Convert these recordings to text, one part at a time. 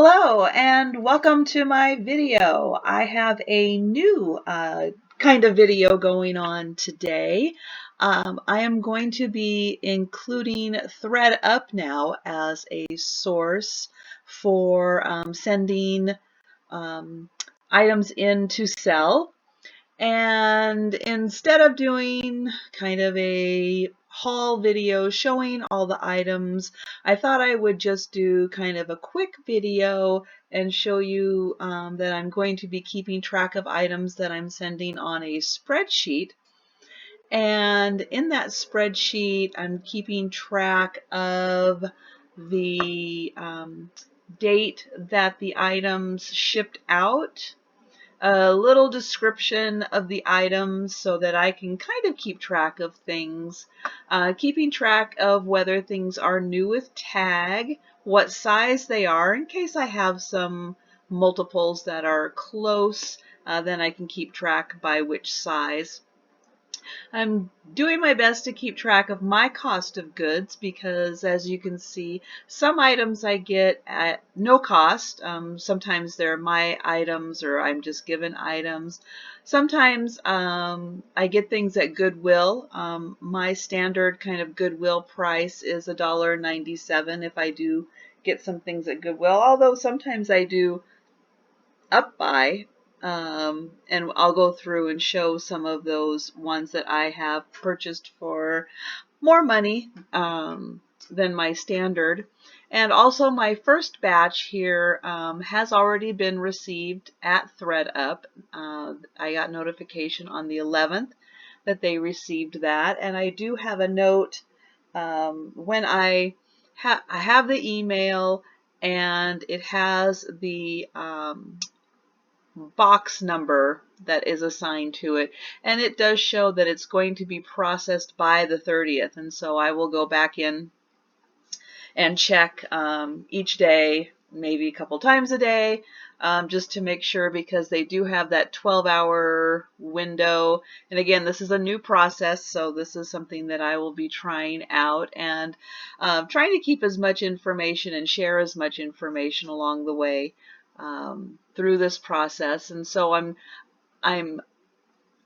Hello and welcome to my video. I have a new kind of video going on today. I am going to be including ThredUp now as a source for sending items in to sell. And instead of doing kind of a haul video showing all the items, I thought I would just do kind of a quick video and show you that I'm going to be keeping track of items that I'm sending on a spreadsheet. And in that spreadsheet, I'm keeping track of the date that the items shipped out, a little description of the items so that I can kind of keep track of things, keeping track of whether things are new with tag, what size they are, in case I have some multiples that are close, then I can keep track by which size. I'm doing my best to keep track of my cost of goods because, as you can see, some items I get at no cost. Sometimes they're my items or I'm just given items. Sometimes I get things at Goodwill. My standard kind of Goodwill price is $1.97 if I do get some things at Goodwill, although sometimes I do up buy. And I'll go through and show some of those ones that I have purchased for more money than my standard. And also my first batch here has already been received at ThredUp. I got notification on the 11th that they received that, and I do have a note when I have the email, and it has the box number that is assigned to it, and it does show that it's going to be processed by the 30th, and so I will go back in and check each day, maybe a couple times a day, just to make sure, because they do have that 12-hour window. And again, this is a new process, so this is something that I will be trying out and trying to keep as much information and share as much information along the way through this process. And so I'm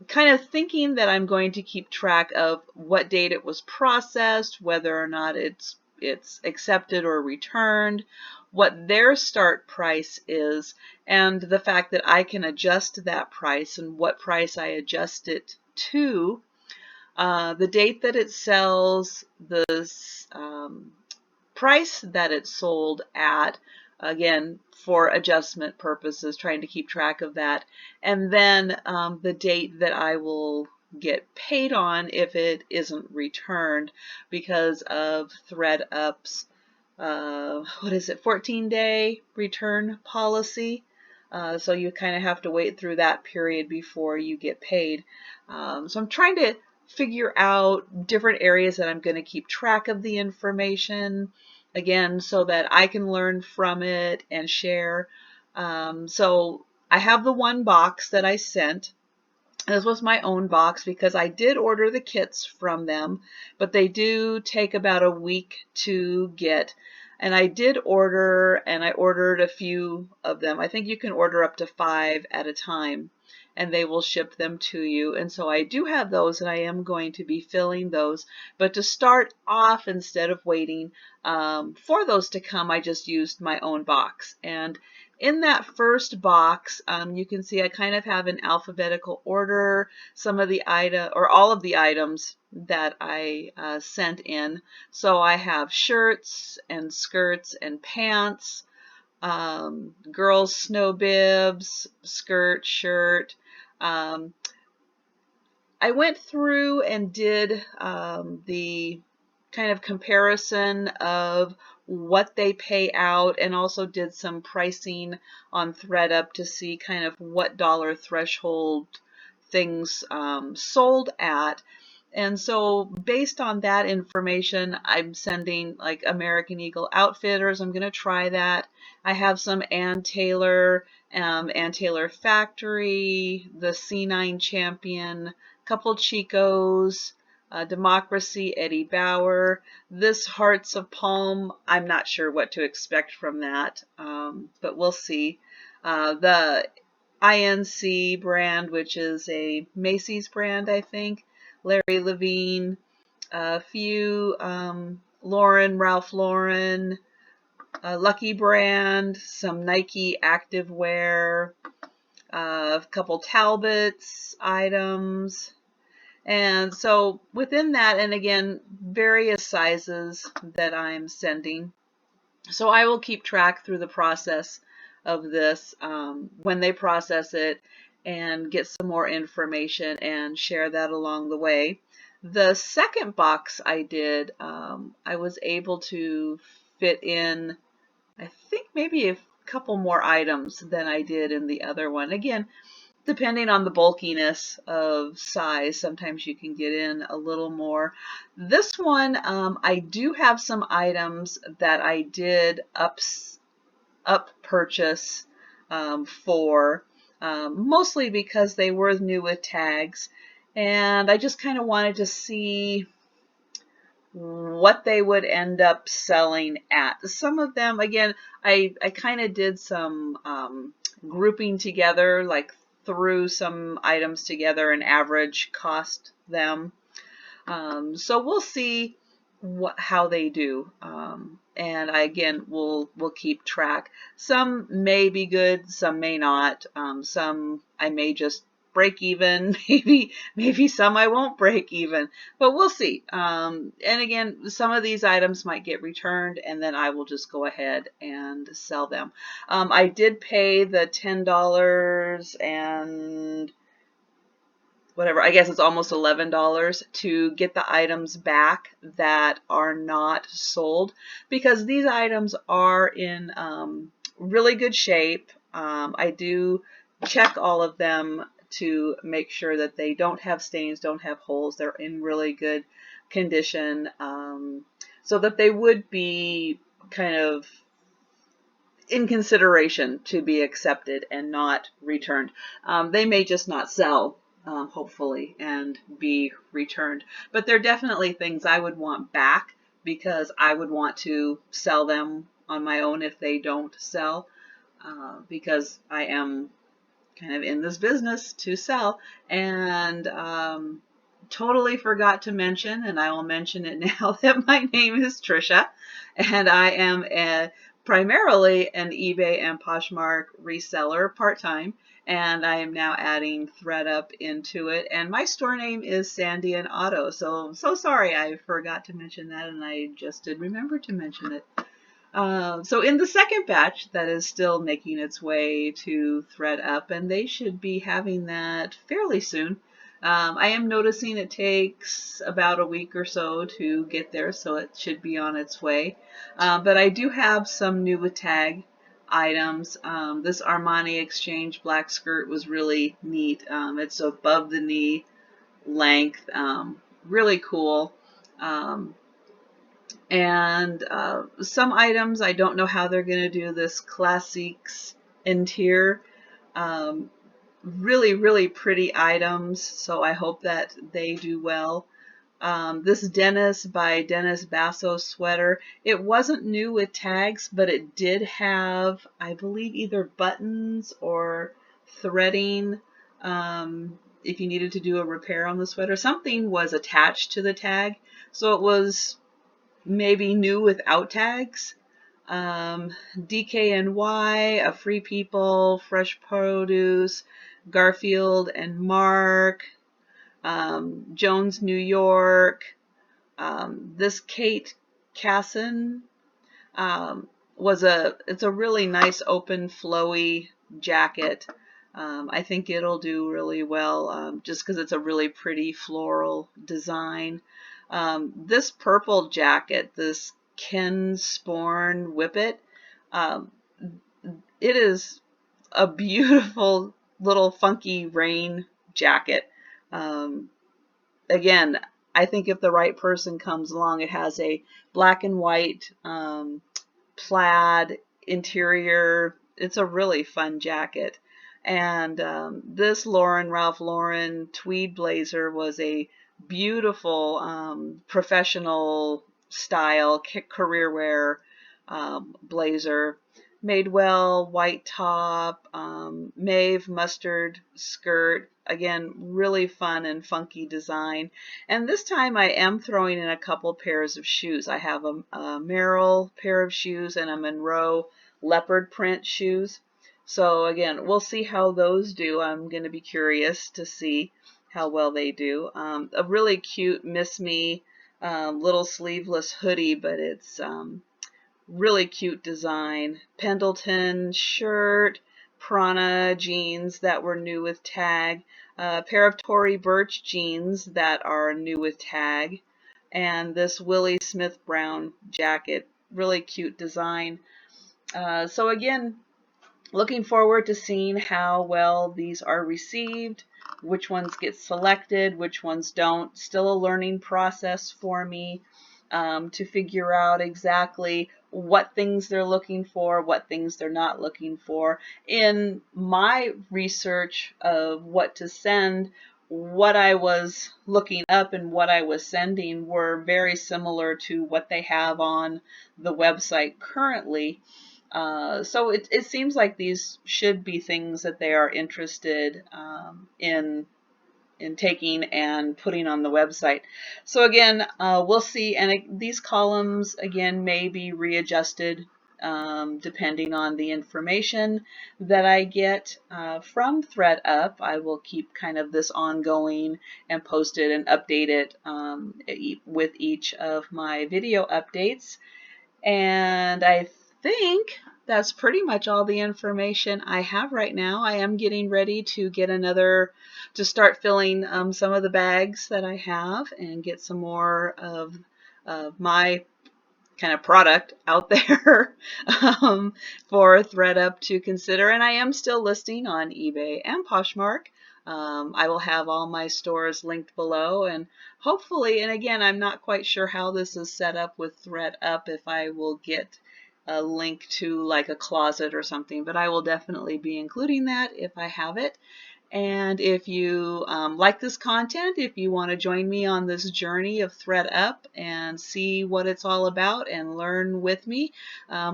kind of thinking that I'm going to keep track of what date it was processed, whether or not it's accepted or returned, what their start price is, and the fact that I can adjust that price and what price I adjust it to, the date that it sells, the price that it sold at, again, for adjustment purposes, trying to keep track of that, and then the date that I will get paid on if it isn't returned because of ThredUp's 14-day return policy. So you kind of have to wait through that period before you get paid. So I'm trying to figure out different areas that I'm going to keep track of the information, again, so that I can learn from it and share. So I have the one box that I sent. This was my own box because I did order the kits from them, but they do take about a week to get. And I did order, and I ordered a few of them. I think you can order up to 5 at a time, and they will ship them to you. And so I do have those, and I am going to be filling those. But to start off, instead of waiting for those to come, I just used my own box. And in that first box, you can see I kind of have an alphabetical order, some of the item or all of the items that I sent in. So I have shirts and skirts and pants, girls' snow bibs, skirt, shirt. I went through and did the kind of comparison of what they pay out, and also did some pricing on ThredUp to see kind of what dollar threshold things sold at. And so based on that information, I'm sending like American Eagle Outfitters. I'm going to try that. I have some Ann Taylor Factory, the C9 Champion, couple Chicos, Democracy, Eddie Bauer. This Hearts of Palm, I'm not sure what to expect from that, but we'll see. The INC brand, which is a Macy's brand, I think. Larry Levine, a few Ralph Lauren, Lucky Brand, some Nike activewear, a couple Talbots items. And so within that, and again, various sizes that I'm sending. So I will keep track through the process of this when they process it and get some more information and share that along the way. The second box I did, I was able to fit in, I think maybe a couple more items than I did in the other one. Again, depending on the bulkiness of size, sometimes you can get in a little more. This one, I do have some items that I did up purchase for, mostly because they were new with tags, and I just kind of wanted to see what they would end up selling at. Some of them, again, I kind of did some grouping together, like threw some items together and average cost them. So we'll see how they do. And again, we'll keep track. Some may be good, some may not. Some I may just break even, maybe some I won't break even, but we'll see. And again, some of these items might get returned, and then I will just go ahead and sell them. I did pay the $10 and whatever, I guess it's almost $11 to get the items back that are not sold, because these items are in really good shape. I do check all of them to make sure that they don't have stains, don't have holes, they're in really good condition, so that they would be kind of in consideration to be accepted and not returned. They may just not sell, hopefully, and be returned. But they're definitely things I would want back, because I would want to sell them on my own if they don't sell, because I am kind of in this business to sell. And totally forgot to mention, and I will mention it now, that my name is Trisha, and I am primarily an eBay and Poshmark reseller part-time, and I am now adding ThredUp into it, and my store name is Sandy and Otto. So sorry I forgot to mention that, and I just did remember to mention it. So in the second batch that is still making its way to ThredUp, and they should be having that fairly soon. I am noticing it takes about a week or so to get there, so it should be on its way. But I do have some new with tag items. This Armani Exchange black skirt was really neat. It's above the knee length, really cool. And some items, I don't know how they're going to do this Classiques interior. Really pretty items, so I hope that they do well. This Dennis by Dennis Basso sweater, it wasn't new with tags, but it did have, I believe, either buttons or threading. If you needed to do a repair on the sweater, something was attached to the tag, so it was maybe new without tags. DKNY, A Free People, Fresh Produce, Garfield and Mark, Jones, New York. This Kate Casson it's a really nice open flowy jacket. I think it'll do really well, just because it's a really pretty floral design. This purple jacket, this Ken Sporn Whippet, it is a beautiful little funky rain jacket. Again, I think if the right person comes along, it has a black and white plaid interior. It's a really fun jacket. And this Ralph Lauren tweed blazer was a beautiful professional style career wear blazer. Madewell white top, mauve mustard skirt. Again, really fun and funky design. And this time I am throwing in a couple pairs of shoes. I have a Merrill pair of shoes and a Monroe leopard print shoes. So again, we'll see how those do. I'm going to be curious to see how well they do. A really cute Miss Me little sleeveless hoodie, but it's really cute design. Pendleton shirt, Prana jeans that were new with tag, a pair of Tory Burch jeans that are new with tag, and this Willie Smith Brown jacket. Really cute design. So again, looking forward to seeing how well these are received, which ones get selected, which ones don't. Still a learning process for me to figure out exactly what things they're looking for, what things they're not looking for. In my research of what to send, what I was looking up and what I was sending were very similar to what they have on the website currently. So it seems like these should be things that they are interested in taking and putting on the website. So again, we'll see. And these columns, again, may be readjusted depending on the information that I get from ThredUp. I will keep kind of this ongoing and post it and update it with each of my video updates. And I think that's pretty much all the information I have right now. I am getting ready to get to start filling some of the bags that I have and get some more of my kind of product out there for ThredUp to consider. And I am still listing on eBay and Poshmark. I will have all my stores linked below, and hopefully, and again, I'm not quite sure how this is set up with ThredUp, if I will get a link to like a closet or something, but I will definitely be including that if I have it. And if you like this content, if you want to join me on this journey of ThredUp and see what it's all about and learn with me,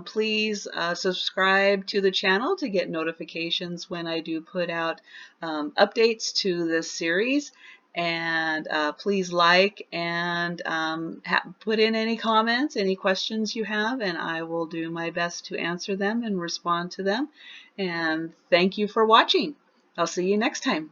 please subscribe to the channel to get notifications when I do put out updates to this series. And please like and put in any comments, any questions you have, and I will do my best to answer them and respond to them. And thank you for watching. I'll see you next time.